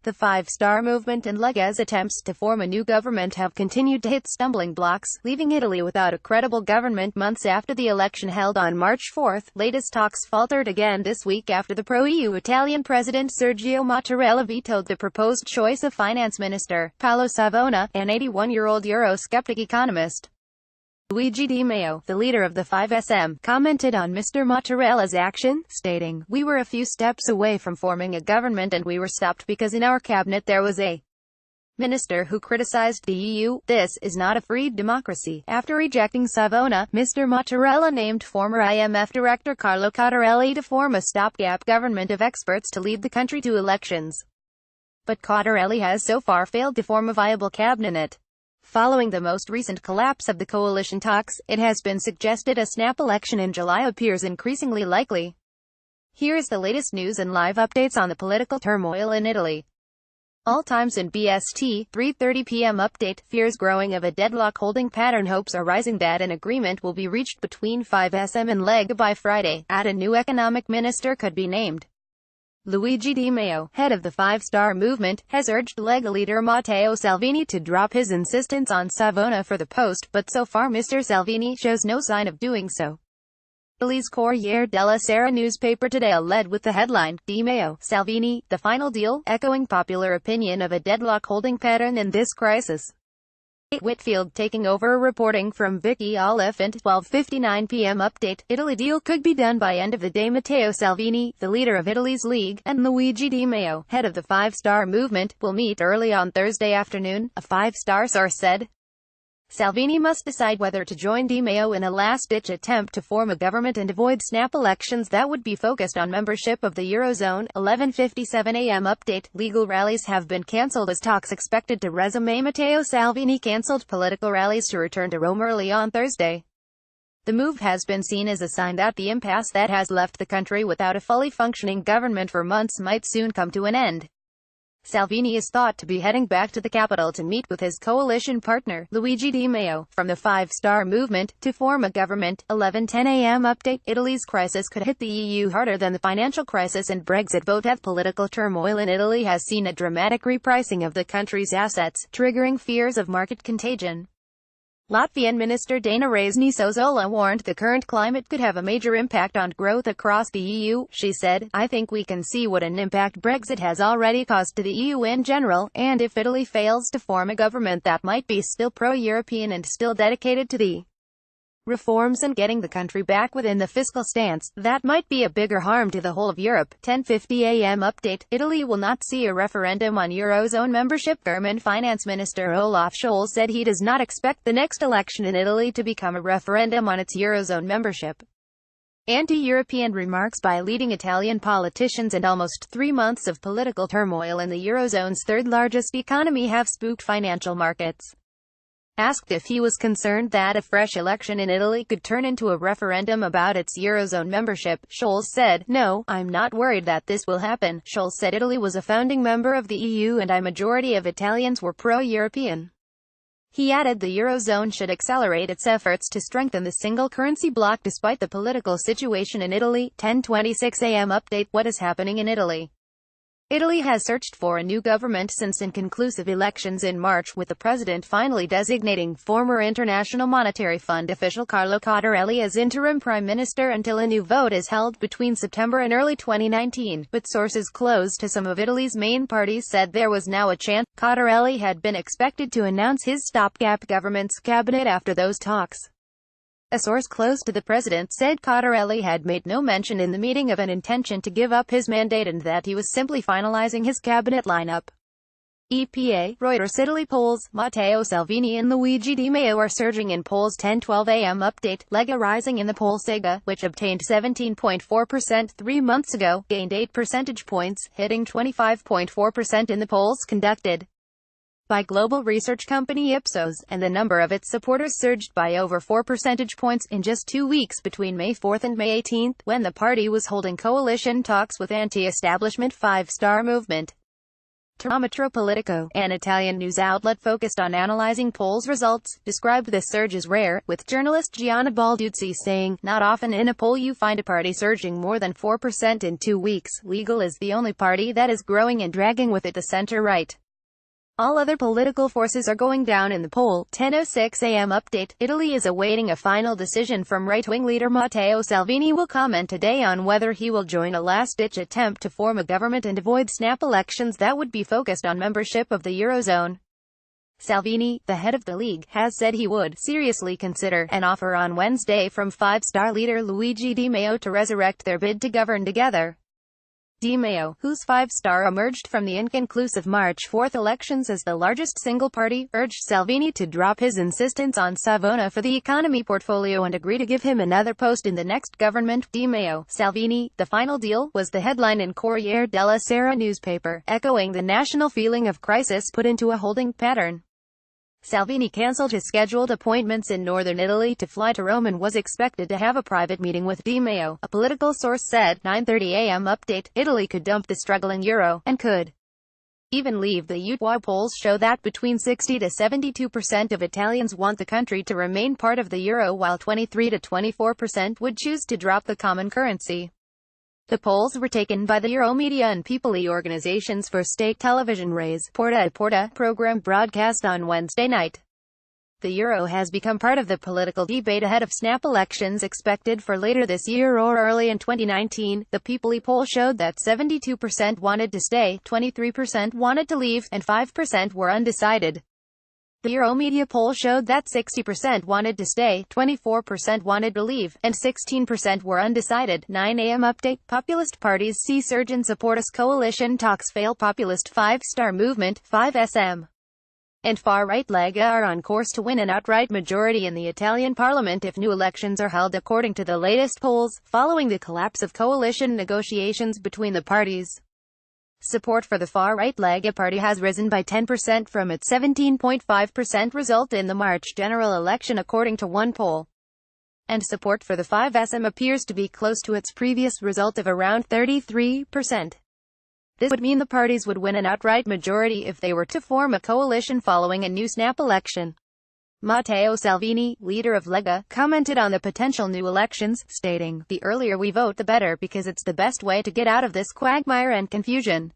The Five-Star Movement and Lega's attempts to form a new government have continued to hit stumbling blocks, leaving Italy without a credible government months after the election held on March 4. Latest talks faltered again this week after the pro-EU Italian President Sergio Mattarella vetoed the proposed choice of Finance Minister Paolo Savona, an 81-year-old Eurosceptic economist. Luigi Di Maio, the leader of the 5SM, commented on Mr. Mattarella's action, stating, "We were a few steps away from forming a government and we were stopped because in our cabinet there was a minister who criticized the EU. This is not a free democracy." After rejecting Savona, Mr. Mattarella named former IMF director Carlo Cottarelli to form a stopgap government of experts to lead the country to elections. But Cottarelli has so far failed to form a viable cabinet. Following the most recent collapse of the coalition talks, it has been suggested a snap election in July appears increasingly likely. Here is the latest news and live updates on the political turmoil in Italy. All times in BST, 3:30 p.m. update, fears growing of a deadlock holding pattern. Hopes are rising that an agreement will be reached between 5SM and Lega by Friday. Add a new economic minister could be named. Luigi Di Maio, head of the Five-Star Movement, has urged Lega leader Matteo Salvini to drop his insistence on Savona for the post, but so far Mr. Salvini shows no sign of doing so. Italy's Corriere della Sera newspaper today led with the headline, Di Maio, Salvini, the final deal, echoing popular opinion of a deadlock holding pattern in this crisis. Whitfield taking over, reporting from Vicky Oliphant. 12:59 p.m. update, Italy deal could be done by end of the day. Matteo Salvini, the leader of Italy's League, and Luigi Di Maio, head of the Five-Star Movement, will meet early on Thursday afternoon, a five-star source said. Salvini must decide whether to join Di Maio in a last-ditch attempt to form a government and avoid snap elections that would be focused on membership of the Eurozone. 11:57 a.m. update, legal rallies have been cancelled as talks expected to resume. Matteo Salvini cancelled political rallies to return to Rome early on Thursday. The move has been seen as a sign that the impasse that has left the country without a fully functioning government for months might soon come to an end. Salvini is thought to be heading back to the capital to meet with his coalition partner, Luigi Di Maio, from the Five-Star Movement, to form a government. 11:10 a.m. update, Italy's crisis could hit the EU harder than the financial crisis and Brexit vote. Political turmoil in Italy has seen a dramatic repricing of the country's assets, triggering fears of market contagion. Latvian Minister Dana Raisni-Sozola warned the current climate could have a major impact on growth across the EU. She said, "I think we can see what an impact Brexit has already caused to the EU in general, and if Italy fails to form a government that might be still pro-European and still dedicated to the reforms and getting the country back within the fiscal stance, that might be a bigger harm to the whole of Europe." 10:50 a.m. update, Italy will not see a referendum on Eurozone membership. German Finance Minister Olaf Scholz said he does not expect the next election in Italy to become a referendum on its Eurozone membership. Anti-European remarks by leading Italian politicians and almost 3 months of political turmoil in the Eurozone's third-largest economy have spooked financial markets. Asked if he was concerned that a fresh election in Italy could turn into a referendum about its Eurozone membership, Scholz said, "No, I'm not worried that this will happen." Scholz said Italy was a founding member of the EU and a majority of Italians were pro-European. He added the Eurozone should accelerate its efforts to strengthen the single currency bloc despite the political situation in Italy. 10:26 a.m. update, what is happening in Italy? Italy has searched for a new government since inconclusive elections in March, with the president finally designating former International Monetary Fund official Carlo Cottarelli as interim prime minister until a new vote is held between September and early 2019, but sources close to some of Italy's main parties said there was now a chance. Cottarelli had been expected to announce his stopgap government's cabinet after those talks. A source close to the president said Cottarelli had made no mention in the meeting of an intention to give up his mandate and that he was simply finalizing his cabinet lineup. EPA, Reuters. Italy polls, Matteo Salvini and Luigi Di Maio are surging in polls. 10:12 a.m. update, Lega rising in the polls. Lega, which obtained 17.4% 3 months ago, gained 8 percentage points, hitting 25.4% in the polls conducted by global research company Ipsos, and the number of its supporters surged by over 4 percentage points in just 2 weeks between May 4 and May 18, when the party was holding coalition talks with anti-establishment Five-Star Movement. Termometro Politico, an Italian news outlet focused on analyzing polls results, described this surge as rare, with journalist Gianna Balduzzi saying, "Not often in a poll you find a party surging more than 4% in 2 weeks. Legal is the only party that is growing and dragging with it the center-right. All other political forces are going down in the poll." 10:06 a.m. update. Italy is awaiting a final decision from right-wing leader Matteo Salvini. Will comment today on whether he will join a last-ditch attempt to form a government and avoid snap elections that would be focused on membership of the Eurozone. Salvini, the head of the League, has said he would seriously consider an offer on Wednesday from five-star leader Luigi Di Maio to resurrect their bid to govern together. Di Maio, whose five-star emerged from the inconclusive March 4 elections as the largest single party, urged Salvini to drop his insistence on Savona for the economy portfolio and agree to give him another post in the next government. Di Maio, Salvini, the final deal, was the headline in Corriere della Sera newspaper, echoing the national feeling of crisis put into a holding pattern. Salvini cancelled his scheduled appointments in northern Italy to fly to Rome and was expected to have a private meeting with Di Maio, a political source said. 9:30 a.m. update. Italy could dump the struggling euro, and could even leave the EU. Polls show that between 60 to 72% of Italians want the country to remain part of the euro, while 23 to 24% would choose to drop the common currency. The polls were taken by the Euromedia and People's organizations for state television Rai's Porta a Porta program broadcast on Wednesday night. The euro has become part of the political debate ahead of snap elections expected for later this year or early in 2019. The People's poll showed that 72% wanted to stay, 23% wanted to leave, and 5% were undecided. The Euromedia poll showed that 60% wanted to stay, 24% wanted to leave, and 16% were undecided. 9 a.m. update. Populist parties see surge in support as coalition talks fail. Populist five-star movement, 5SM, and far-right Lega are on course to win an outright majority in the Italian parliament if new elections are held, according to the latest polls, following the collapse of coalition negotiations between the parties. Support for the far-right Lega party has risen by 10% from its 17.5% result in the March general election, according to one poll. And support for the 5SM appears to be close to its previous result of around 33%. This would mean the parties would win an outright majority if they were to form a coalition following a new snap election. Matteo Salvini, leader of Lega, commented on the potential new elections, stating, "The earlier we vote the better, because it's the best way to get out of this quagmire and confusion."